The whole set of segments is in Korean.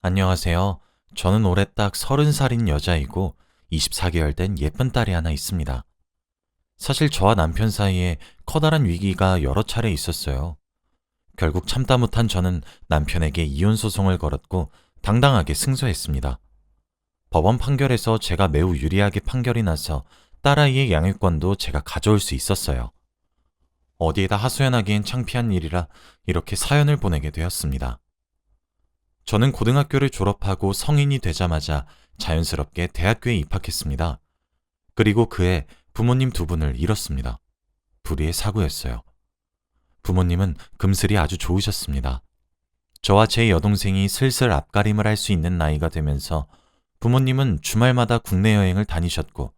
안녕하세요. 저는 올해 딱 30살인 여자이고 24개월 된 예쁜 딸이 하나 있습니다. 사실 저와 남편 사이에 커다란 위기가 여러 차례 있었어요. 결국 참다 못한 저는 남편에게 이혼 소송을 걸었고 당당하게 승소했습니다. 법원 판결에서 제가 매우 유리하게 판결이 나서 딸아이의 양육권도 제가 가져올 수 있었어요. 어디에다 하소연하기엔 창피한 일이라 이렇게 사연을 보내게 되었습니다. 저는 고등학교를 졸업하고 성인이 되자마자 자연스럽게 대학교에 입학했습니다. 그리고 그해 부모님 두 분을 잃었습니다. 불의의 사고였어요. 부모님은 금슬이 아주 좋으셨습니다. 저와 제 여동생이 슬슬 앞가림을 할 수 있는 나이가 되면서 부모님은 주말마다 국내 여행을 다니셨고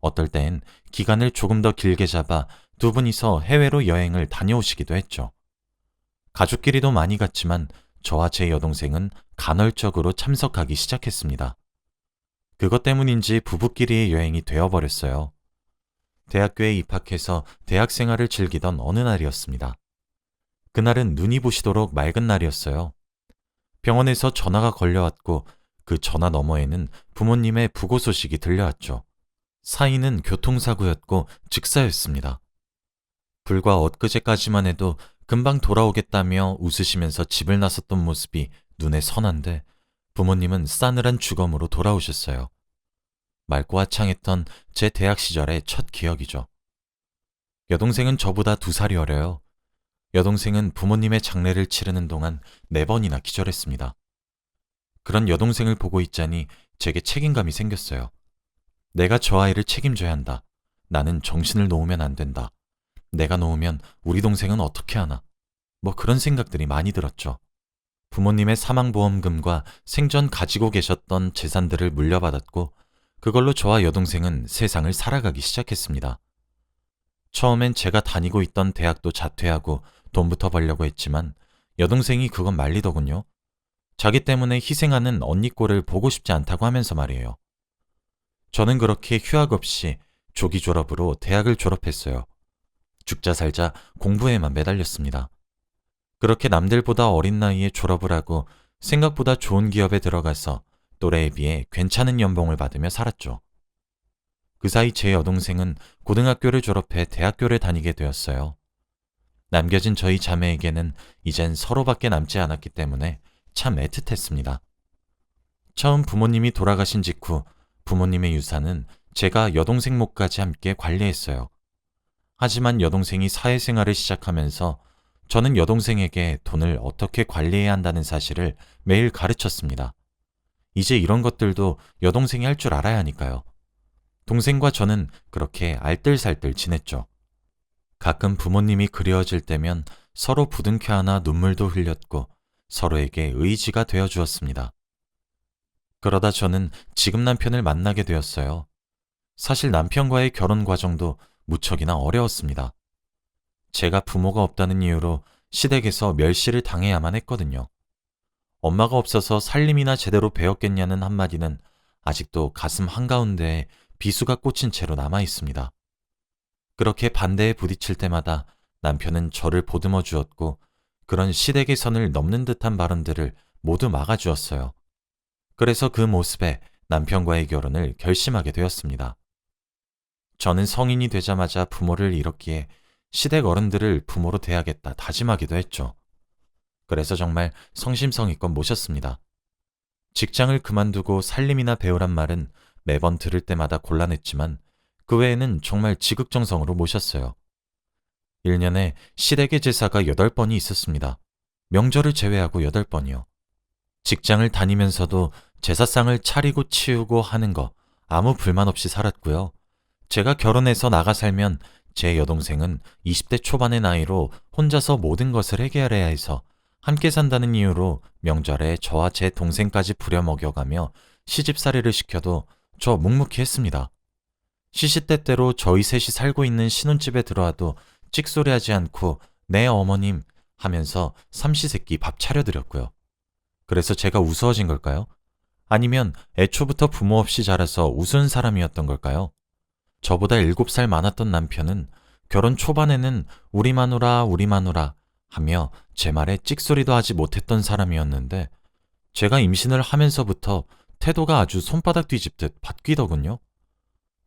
어떨 땐 기간을 조금 더 길게 잡아 두 분이서 해외로 여행을 다녀오시기도 했죠. 가족끼리도 많이 갔지만 저와 제 여동생은 간헐적으로 참석하기 시작했습니다. 그것 때문인지 부부끼리의 여행이 되어버렸어요. 대학교에 입학해서 대학 생활을 즐기던 어느 날이었습니다. 그날은 눈이 부시도록 맑은 날이었어요. 병원에서 전화가 걸려왔고 그 전화 너머에는 부모님의 부고 소식이 들려왔죠. 사인은 교통사고였고 즉사였습니다. 불과 엊그제까지만 해도 금방 돌아오겠다며 웃으시면서 집을 나섰던 모습이 눈에 선한데 부모님은 싸늘한 주검으로 돌아오셨어요. 맑고 화창했던 제 대학 시절의 첫 기억이죠. 여동생은 저보다 2살이 어려요. 여동생은 부모님의 장례를 치르는 동안 4번이나 기절했습니다. 그런 여동생을 보고 있자니 제게 책임감이 생겼어요. 내가 저 아이를 책임져야 한다. 나는 정신을 놓으면 안 된다. 내가 놓으면 우리 동생은 어떻게 하나. 뭐 그런 생각들이 많이 들었죠. 부모님의 사망보험금과 생전 가지고 계셨던 재산들을 물려받았고 그걸로 저와 여동생은 세상을 살아가기 시작했습니다. 처음엔 제가 다니고 있던 대학도 자퇴하고 돈부터 벌려고 했지만 여동생이 그건 말리더군요. 자기 때문에 희생하는 언니 꼴을 보고 싶지 않다고 하면서 말이에요. 저는 그렇게 휴학 없이 조기 졸업으로 대학을 졸업했어요. 죽자 살자 공부에만 매달렸습니다. 그렇게 남들보다 어린 나이에 졸업을 하고 생각보다 좋은 기업에 들어가서 또래에 비해 괜찮은 연봉을 받으며 살았죠. 그 사이 제 여동생은 고등학교를 졸업해 대학교를 다니게 되었어요. 남겨진 저희 자매에게는 이젠 서로밖에 남지 않았기 때문에 참 애틋했습니다. 처음 부모님이 돌아가신 직후 부모님의 유산은 제가 여동생 몫까지 함께 관리했어요. 하지만 여동생이 사회생활을 시작하면서 저는 여동생에게 돈을 어떻게 관리해야 한다는 사실을 매일 가르쳤습니다. 이제 이런 것들도 여동생이 할 줄 알아야 하니까요. 동생과 저는 그렇게 알뜰살뜰 지냈죠. 가끔 부모님이 그리워질 때면 서로 부둥켜 안아 눈물도 흘렸고 서로에게 의지가 되어 주었습니다. 그러다 저는 지금 남편을 만나게 되었어요. 사실 남편과의 결혼 과정도 무척이나 어려웠습니다. 제가 부모가 없다는 이유로 시댁에서 멸시를 당해야만 했거든요. 엄마가 없어서 살림이나 제대로 배웠겠냐는 한마디는 아직도 가슴 한가운데에 비수가 꽂힌 채로 남아 있습니다. 그렇게 반대에 부딪힐 때마다 남편은 저를 보듬어 주었고 그런 시댁의 선을 넘는 듯한 발언들을 모두 막아주었어요. 그래서 그 모습에 남편과의 결혼을 결심하게 되었습니다. 저는 성인이 되자마자 부모를 잃었기에 시댁 어른들을 부모로 대하겠다 다짐하기도 했죠. 그래서 정말 성심성의껏 모셨습니다. 직장을 그만두고 살림이나 배우란 말은 매번 들을 때마다 곤란했지만 그 외에는 정말 지극정성으로 모셨어요. 1년에 시댁의 제사가 8번이 있었습니다. 명절을 제외하고 8번이요. 직장을 다니면서도 제사상을 차리고 치우고 하는 거 아무 불만 없이 살았고요. 제가 결혼해서 나가 살면 제 여동생은 20대 초반의 나이로 혼자서 모든 것을 해결해야 해서 함께 산다는 이유로 명절에 저와 제 동생까지 부려먹여가며 시집살이를 시켜도 저 묵묵히 했습니다. 시시때때로 저희 셋이 살고 있는 신혼집에 들어와도 찍소리하지 않고 네 어머님 하면서 삼시세끼 밥 차려드렸고요. 그래서 제가 우스워진 걸까요? 아니면 애초부터 부모 없이 자라서 우스운 사람이었던 걸까요? 저보다 7살 많았던 남편은 결혼 초반에는 우리 마누라 우리 마누라 하며 제 말에 찍소리도 하지 못했던 사람이었는데 제가 임신을 하면서부터 태도가 아주 손바닥 뒤집듯 바뀌더군요.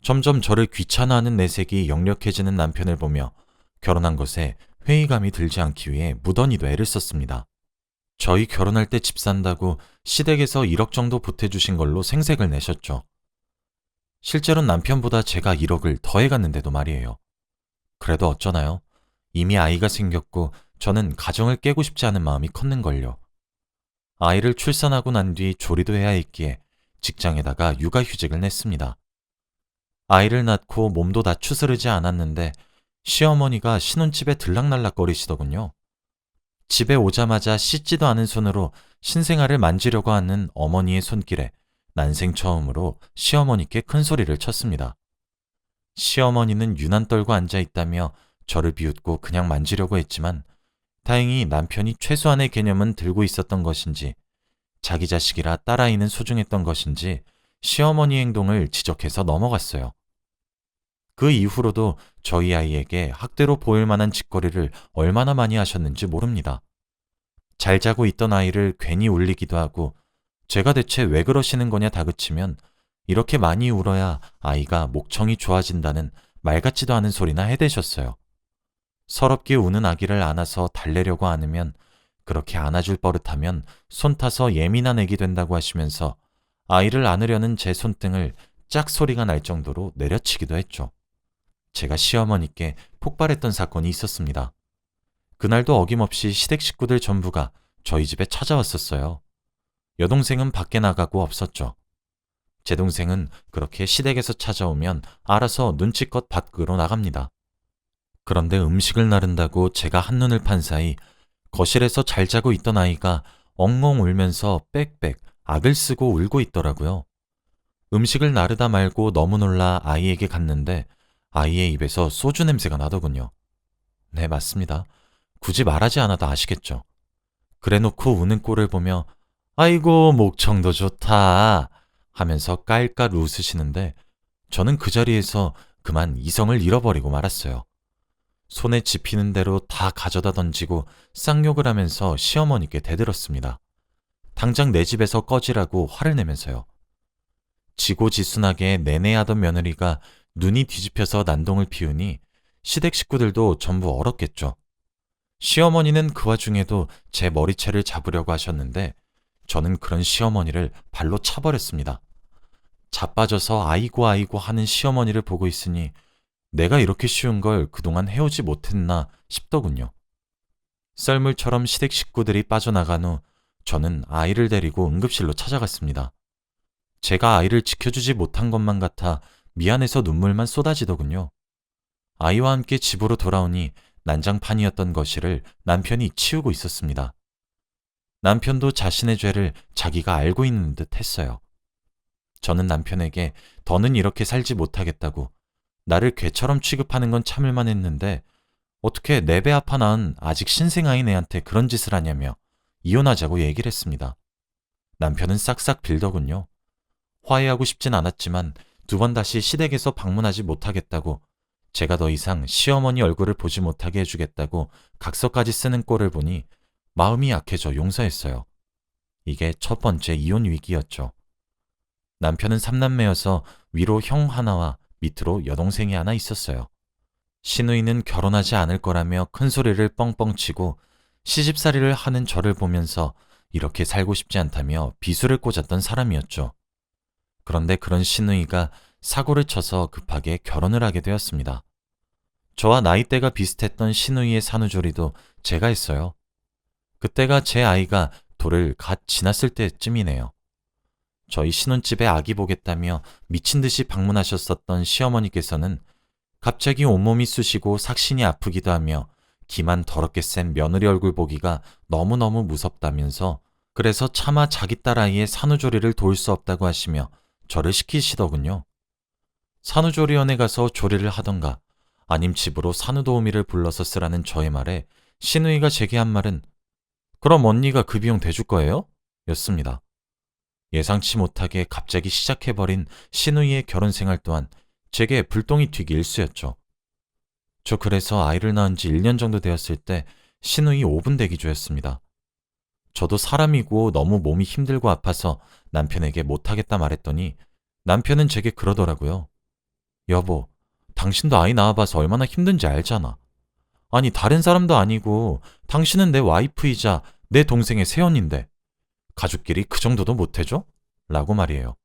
점점 저를 귀찮아하는 내색이 역력해지는 남편을 보며 결혼한 것에 회의감이 들지 않기 위해 무던히도 애를 썼습니다. 저희 결혼할 때 집 산다고 시댁에서 1억 정도 보태주신 걸로 생색을 내셨죠. 실제로는 남편보다 제가 1억을 더해갔는데도 말이에요. 그래도 어쩌나요? 이미 아이가 생겼고 저는 가정을 깨고 싶지 않은 마음이 컸는걸요. 아이를 출산하고 난 뒤 조리도 해야 했기에 직장에다가 육아휴직을 냈습니다. 아이를 낳고 몸도 다 추스르지 않았는데 시어머니가 신혼집에 들락날락거리시더군요. 집에 오자마자 씻지도 않은 손으로 신생아를 만지려고 하는 어머니의 손길에 난생 처음으로 시어머니께 큰 소리를 쳤습니다. 시어머니는 유난 떨고 앉아 있다며 저를 비웃고 그냥 만지려고 했지만 다행히 남편이 최소한의 개념은 들고 있었던 것인지 자기 자식이라 딸아이는 소중했던 것인지 시어머니 행동을 지적해서 넘어갔어요. 그 이후로도 저희 아이에게 학대로 보일 만한 짓거리를 얼마나 많이 하셨는지 모릅니다. 잘 자고 있던 아이를 괜히 울리기도 하고 제가 대체 왜 그러시는 거냐 다그치면 이렇게 많이 울어야 아이가 목청이 좋아진다는 말 같지도 않은 소리나 해대셨어요. 서럽게 우는 아기를 안아서 달래려고 안으면 그렇게 안아줄 버릇하면 손 타서 예민한 애기 된다고 하시면서 아이를 안으려는 제 손등을 짝 소리가 날 정도로 내려치기도 했죠. 제가 시어머니께 폭발했던 사건이 있었습니다. 그날도 어김없이 시댁 식구들 전부가 저희 집에 찾아왔었어요. 여동생은 밖에 나가고 없었죠. 제 동생은 그렇게 시댁에서 찾아오면 알아서 눈치껏 밖으로 나갑니다. 그런데 음식을 나른다고 제가 한눈을 판 사이 거실에서 잘 자고 있던 아이가 엉엉 울면서 빽빽 악을 쓰고 울고 있더라고요. 음식을 나르다 말고 너무 놀라 아이에게 갔는데 아이의 입에서 소주 냄새가 나더군요. 네, 맞습니다. 굳이 말하지 않아도 아시겠죠. 그래놓고 우는 꼴을 보며 아이고 목청도 좋다 하면서 깔깔 웃으시는데 저는 그 자리에서 그만 이성을 잃어버리고 말았어요. 손에 집히는 대로 다 가져다 던지고 쌍욕을 하면서 시어머니께 대들었습니다. 당장 내 집에서 꺼지라고 화를 내면서요. 지고지순하게 내내하던 며느리가 눈이 뒤집혀서 난동을 피우니 시댁 식구들도 전부 얼었겠죠. 시어머니는 그 와중에도 제 머리채를 잡으려고 하셨는데 저는 그런 시어머니를 발로 차버렸습니다. 자빠져서 아이고 아이고 하는 시어머니를 보고 있으니 내가 이렇게 쉬운 걸 그동안 해오지 못했나 싶더군요. 썰물처럼 시댁 식구들이 빠져나간 후 저는 아이를 데리고 응급실로 찾아갔습니다. 제가 아이를 지켜주지 못한 것만 같아 미안해서 눈물만 쏟아지더군요. 아이와 함께 집으로 돌아오니 난장판이었던 거실을 남편이 치우고 있었습니다. 남편도 자신의 죄를 자기가 알고 있는 듯 했어요. 저는 남편에게 더는 이렇게 살지 못하겠다고 나를 괴처럼 취급하는 건 참을만 했는데 어떻게 내 배 아파 낳은 아직 신생아인 애한테 그런 짓을 하냐며 이혼하자고 얘기를 했습니다. 남편은 싹싹 빌더군요. 화해하고 싶진 않았지만 2번 다시 시댁에서 방문하지 못하겠다고 제가 더 이상 시어머니 얼굴을 보지 못하게 해주겠다고 각서까지 쓰는 꼴을 보니 마음이 약해져 용서했어요. 이게 첫 번째 이혼 위기였죠. 남편은 3남매여서 위로 형 하나와 밑으로 여동생이 하나 있었어요. 시누이는 결혼하지 않을 거라며 큰 소리를 뻥뻥 치고 시집살이를 하는 저를 보면서 이렇게 살고 싶지 않다며 비수를 꽂았던 사람이었죠. 그런데 그런 시누이가 사고를 쳐서 급하게 결혼을 하게 되었습니다. 저와 나이대가 비슷했던 시누이의 산후조리도 제가 했어요. 그때가 제 아이가 돌을 갓 지났을 때쯤이네요. 저희 신혼집에 아기 보겠다며 미친 듯이 방문하셨었던 시어머니께서는 갑자기 온몸이 쑤시고 삭신이 아프기도 하며 기만 더럽게 센 며느리 얼굴 보기가 너무너무 무섭다면서 그래서 차마 자기 딸아이의 산후조리를 도울 수 없다고 하시며 저를 시키시더군요. 산후조리원에 가서 조리를 하던가 아님 집으로 산후도우미를 불러서 쓰라는 저의 말에 시누이가 제게 한 말은 그럼 언니가 그 비용 대줄 거예요? 였습니다. 예상치 못하게 갑자기 시작해버린 시누이의 결혼 생활 또한 제게 불똥이 튀기 일쑤였죠. 저 그래서 아이를 낳은 지 1년 정도 되었을 때 시누이 5분 대기조였습니다. 저도 사람이고 너무 몸이 힘들고 아파서 남편에게 못하겠다 말했더니 남편은 제게 그러더라고요. 여보, 당신도 아이 낳아봐서 얼마나 힘든지 알잖아. 아니, 다른 사람도 아니고 당신은 내 와이프이자 내 동생의 새언니인데 가족끼리 그 정도도 못해줘? 라고 말이에요.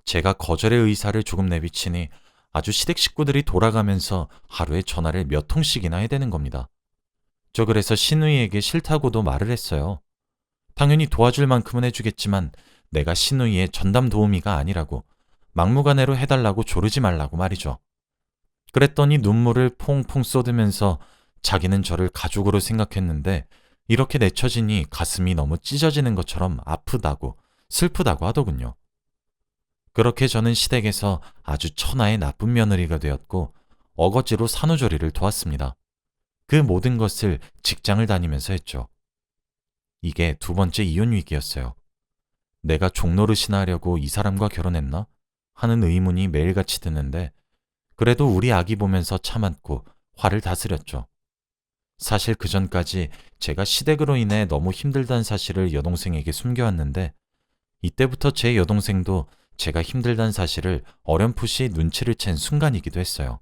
제가 거절의 의사를 조금 내비치니 아주 시댁 식구들이 돌아가면서 하루에 전화를 몇 통씩이나 해대는 겁니다. 저 그래서 시누이에게 싫다고도 말을 했어요. 당연히 도와줄 만큼은 해주겠지만 내가 시누이의 전담 도우미가 아니라고 막무가내로 해달라고 조르지 말라고 말이죠. 그랬더니 눈물을 퐁퐁 쏟으면서 자기는 저를 가족으로 생각했는데 이렇게 내쳐지니 가슴이 너무 찢어지는 것처럼 아프다고 슬프다고 하더군요. 그렇게 저는 시댁에서 아주 천하의 나쁜 며느리가 되었고 어거지로 산후조리를 도왔습니다. 그 모든 것을 직장을 다니면서 했죠. 이게 두 번째 이혼 위기였어요. 내가 종노릇이나 하려고 이 사람과 결혼했나? 하는 의문이 매일같이 드는데 그래도 우리 아기 보면서 참았고 화를 다스렸죠. 사실 그 전까지 제가 시댁으로 인해 너무 힘들다는 사실을 여동생에게 숨겨왔는데 이때부터 제 여동생도 제가 힘들다는 사실을 어렴풋이 눈치를 챈 순간이기도 했어요.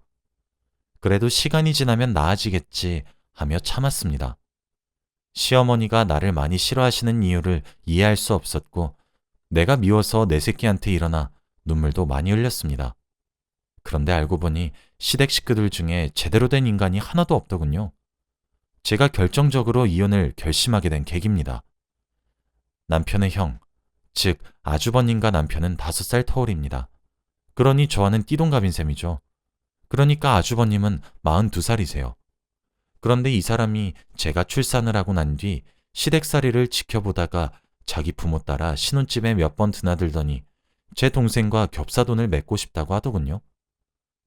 그래도 시간이 지나면 나아지겠지 하며 참았습니다. 시어머니가 나를 많이 싫어하시는 이유를 이해할 수 없었고 내가 미워서 내 새끼한테 일어나 눈물도 많이 흘렸습니다. 그런데 알고 보니 시댁 식구들 중에 제대로 된 인간이 하나도 없더군요. 제가 결정적으로 이혼을 결심하게 된 계기입니다. 남편의 형, 즉 아주버님과 남편은 5살 터울입니다. 그러니 저와는 띠동갑인 셈이죠. 그러니까 아주버님은 42살이세요. 그런데 이 사람이 제가 출산을 하고 난 뒤 시댁살이를 지켜보다가 자기 부모 따라 신혼집에 몇 번 드나들더니 제 동생과 겹사돈을 맺고 싶다고 하더군요.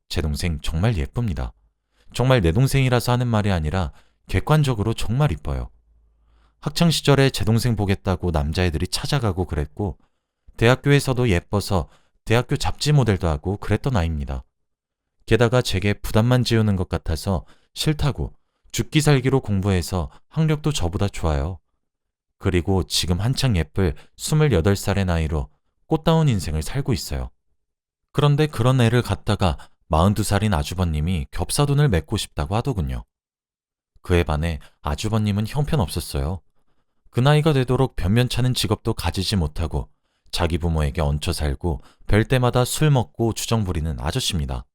제 동생 정말 예쁩니다. 정말 내 동생이라서 하는 말이 아니라 객관적으로 정말 이뻐요. 학창시절에 제 동생 보겠다고 남자애들이 찾아가고 그랬고 대학교에서도 예뻐서 대학교 잡지 모델도 하고 그랬던 아이입니다. 게다가 제게 부담만 지우는 것 같아서 싫다고 죽기 살기로 공부해서 학력도 저보다 좋아요. 그리고 지금 한창 예쁠 28살의 나이로 꽃다운 인생을 살고 있어요. 그런데 그런 애를 갖다가 42살인 아주버님이 겹사돈을 맺고 싶다고 하더군요. 그에 반해 아주버님은 형편없었어요. 그 나이가 되도록 변변찮은 직업도 가지지 못하고 자기 부모에게 얹혀 살고 별 때마다 술 먹고 주정 부리는 아저씨입니다.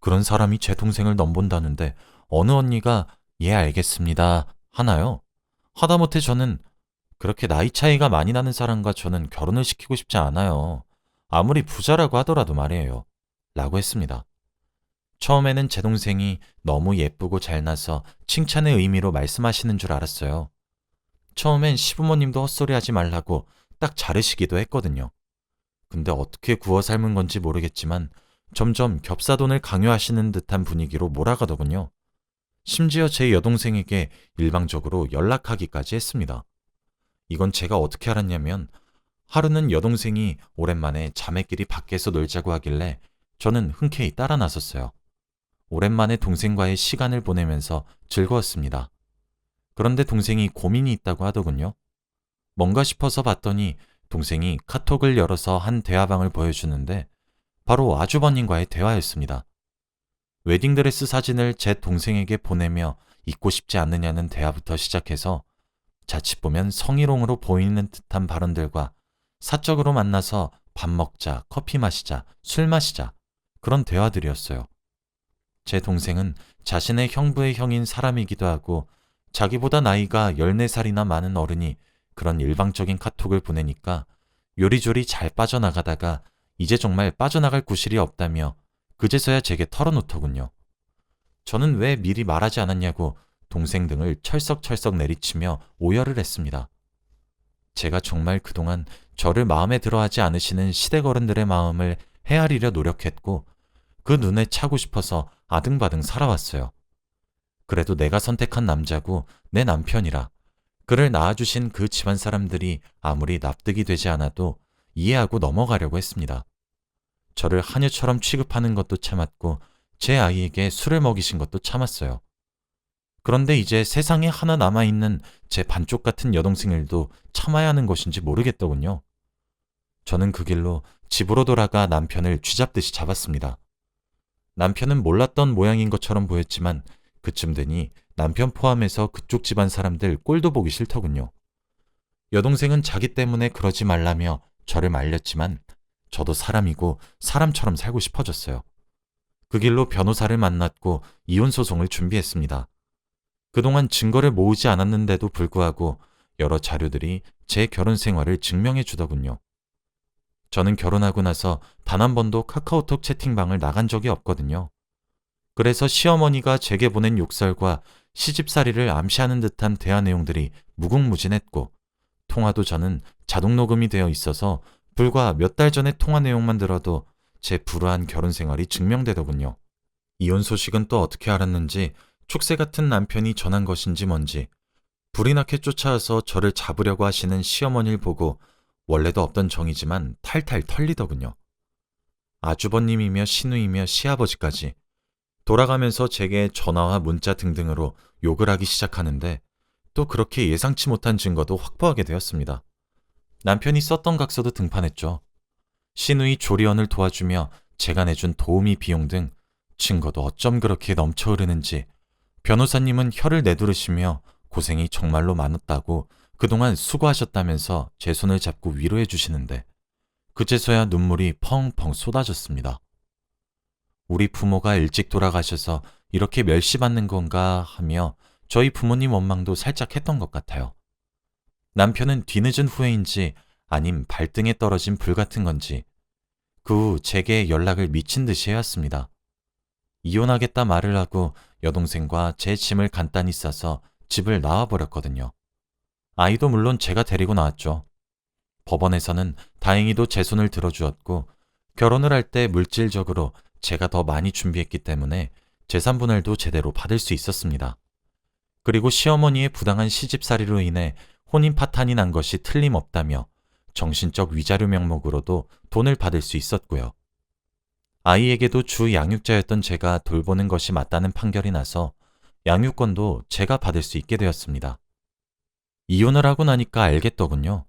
그런 사람이 제 동생을 넘본다는데 어느 언니가 예 알겠습니다 하나요? 하다못해 저는 그렇게 나이 차이가 많이 나는 사람과 저는 결혼을 시키고 싶지 않아요. 아무리 부자라고 하더라도 말이에요. 라고 했습니다. 처음에는 제 동생이 너무 예쁘고 잘나서 칭찬의 의미로 말씀하시는 줄 알았어요. 처음엔 시부모님도 헛소리하지 말라고 딱 자르시기도 했거든요. 근데 어떻게 구워 삶은 건지 모르겠지만 점점 겹사돈을 강요하시는 듯한 분위기로 몰아가더군요. 심지어 제 여동생에게 일방적으로 연락하기까지 했습니다. 이건 제가 어떻게 알았냐면 하루는 여동생이 오랜만에 자매끼리 밖에서 놀자고 하길래 저는 흔쾌히 따라 나섰어요. 오랜만에 동생과의 시간을 보내면서 즐거웠습니다. 그런데 동생이 고민이 있다고 하더군요. 뭔가 싶어서 봤더니 동생이 카톡을 열어서 한 대화방을 보여주는데 바로 아주버님과의 대화였습니다. 웨딩드레스 사진을 제 동생에게 보내며 잊고 싶지 않느냐는 대화부터 시작해서 자칫 보면 성희롱으로 보이는 듯한 발언들과 사적으로 만나서 밥 먹자, 커피 마시자, 술 마시자 그런 대화들이었어요. 제 동생은 자신의 형부의 형인 사람이기도 하고 자기보다 나이가 14살이나 많은 어른이 그런 일방적인 카톡을 보내니까 요리조리 잘 빠져나가다가 이제 정말 빠져나갈 구실이 없다며 그제서야 제게 털어놓더군요. 저는 왜 미리 말하지 않았냐고 동생 등을 철썩철썩 내리치며 오열을 했습니다. 제가 정말 그동안 저를 마음에 들어하지 않으시는 시댁 어른들의 마음을 헤아리려 노력했고 그 눈에 차고 싶어서 아등바등 살아왔어요. 그래도 내가 선택한 남자고 내 남편이라 그를 낳아주신 그 집안 사람들이 아무리 납득이 되지 않아도 이해하고 넘어가려고 했습니다. 저를 하녀처럼 취급하는 것도 참았고 제 아이에게 술을 먹이신 것도 참았어요. 그런데 이제 세상에 하나 남아있는 제 반쪽 같은 여동생 일도 참아야 하는 것인지 모르겠더군요. 저는 그 길로 집으로 돌아가 남편을 쥐잡듯이 잡았습니다. 남편은 몰랐던 모양인 것처럼 보였지만 그쯤 되니 남편 포함해서 그쪽 집안 사람들 꼴도 보기 싫더군요. 여동생은 자기 때문에 그러지 말라며 저를 말렸지만 저도 사람이고 사람처럼 살고 싶어졌어요. 그 길로 변호사를 만났고 이혼 소송을 준비했습니다. 그동안 증거를 모으지 않았는데도 불구하고 여러 자료들이 제 결혼 생활을 증명해 주더군요. 저는 결혼하고 나서 단 한 번도 카카오톡 채팅방을 나간 적이 없거든요. 그래서 시어머니가 제게 보낸 욕설과 시집살이를 암시하는 듯한 대화 내용들이 무궁무진했고 통화도 저는 자동 녹음이 되어 있어서 불과 몇 달 전의 통화 내용만 들어도 제 불우한 결혼 생활이 증명되더군요. 이혼 소식은 또 어떻게 알았는지 축새 같은 남편이 전한 것인지 뭔지 불이 나게 쫓아와서 저를 잡으려고 하시는 시어머니를 보고 원래도 없던 정이지만 탈탈 털리더군요. 아주버님이며 시누이며 시아버지까지 돌아가면서 제게 전화와 문자 등등으로 욕을 하기 시작하는데 또 그렇게 예상치 못한 증거도 확보하게 되었습니다. 남편이 썼던 각서도 등판했죠. 시누이 조리원을 도와주며 제가 내준 도우미 비용 등 증거도 어쩜 그렇게 넘쳐 흐르는지 변호사님은 혀를 내두르시며 고생이 정말로 많았다고 그동안 수고하셨다면서 제 손을 잡고 위로해 주시는데 그제서야 눈물이 펑펑 쏟아졌습니다. 우리 부모가 일찍 돌아가셔서 이렇게 멸시받는 건가 하며 저희 부모님 원망도 살짝 했던 것 같아요. 남편은 뒤늦은 후회인지 아님 발등에 떨어진 불 같은 건지 그 후 제게 연락을 미친 듯이 해왔습니다. 이혼하겠다 말을 하고 여동생과 제 짐을 간단히 싸서 집을 나와버렸거든요. 아이도 물론 제가 데리고 나왔죠. 법원에서는 다행히도 제 손을 들어주었고 결혼을 할 때 물질적으로 제가 더 많이 준비했기 때문에 재산분할도 제대로 받을 수 있었습니다. 그리고 시어머니의 부당한 시집살이로 인해 혼인 파탄이 난 것이 틀림없다며 정신적 위자료 명목으로도 돈을 받을 수 있었고요. 아이에게도 주 양육자였던 제가 돌보는 것이 맞다는 판결이 나서 양육권도 제가 받을 수 있게 되었습니다. 이혼을 하고 나니까 알겠더군요.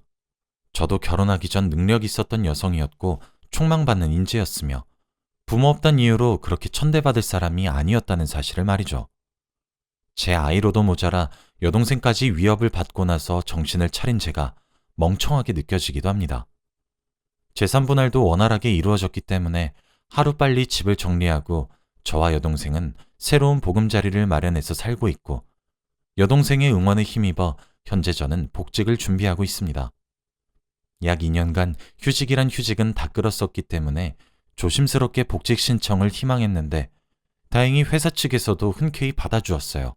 저도 결혼하기 전 능력이 있었던 여성이었고 촉망받는 인재였으며 부모 없단 이유로 그렇게 천대받을 사람이 아니었다는 사실을 말이죠. 제 아이로도 모자라 여동생까지 위협을 받고 나서 정신을 차린 제가 멍청하게 느껴지기도 합니다. 재산분할도 원활하게 이루어졌기 때문에 하루빨리 집을 정리하고 저와 여동생은 새로운 보금자리를 마련해서 살고 있고 여동생의 응원에 힘입어 현재 저는 복직을 준비하고 있습니다. 약 2년간 휴직이란 휴직은 다 끌었었기 때문에 조심스럽게 복직 신청을 희망했는데 다행히 회사 측에서도 흔쾌히 받아주었어요.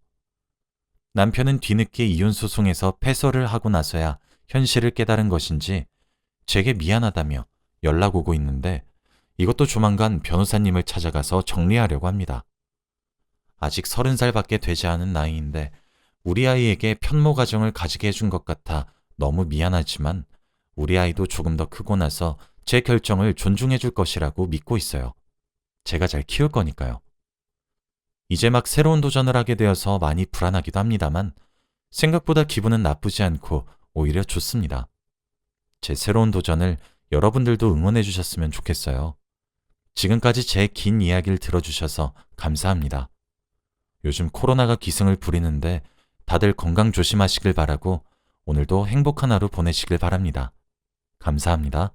남편은 뒤늦게 이혼 소송에서 패소를 하고 나서야 현실을 깨달은 것인지 제게 미안하다며 연락 오고 있는데 이것도 조만간 변호사님을 찾아가서 정리하려고 합니다. 아직 30살밖에 되지 않은 나이인데 우리 아이에게 편모 가정을 가지게 해준 것 같아 너무 미안하지만 우리 아이도 조금 더 크고 나서 제 결정을 존중해 줄 것이라고 믿고 있어요. 제가 잘 키울 거니까요. 이제 막 새로운 도전을 하게 되어서 많이 불안하기도 합니다만 생각보다 기분은 나쁘지 않고 오히려 좋습니다. 제 새로운 도전을 여러분들도 응원해 주셨으면 좋겠어요. 지금까지 제 긴 이야기를 들어주셔서 감사합니다. 요즘 코로나가 기승을 부리는데 다들 건강 조심하시길 바라고 오늘도 행복한 하루 보내시길 바랍니다. 감사합니다.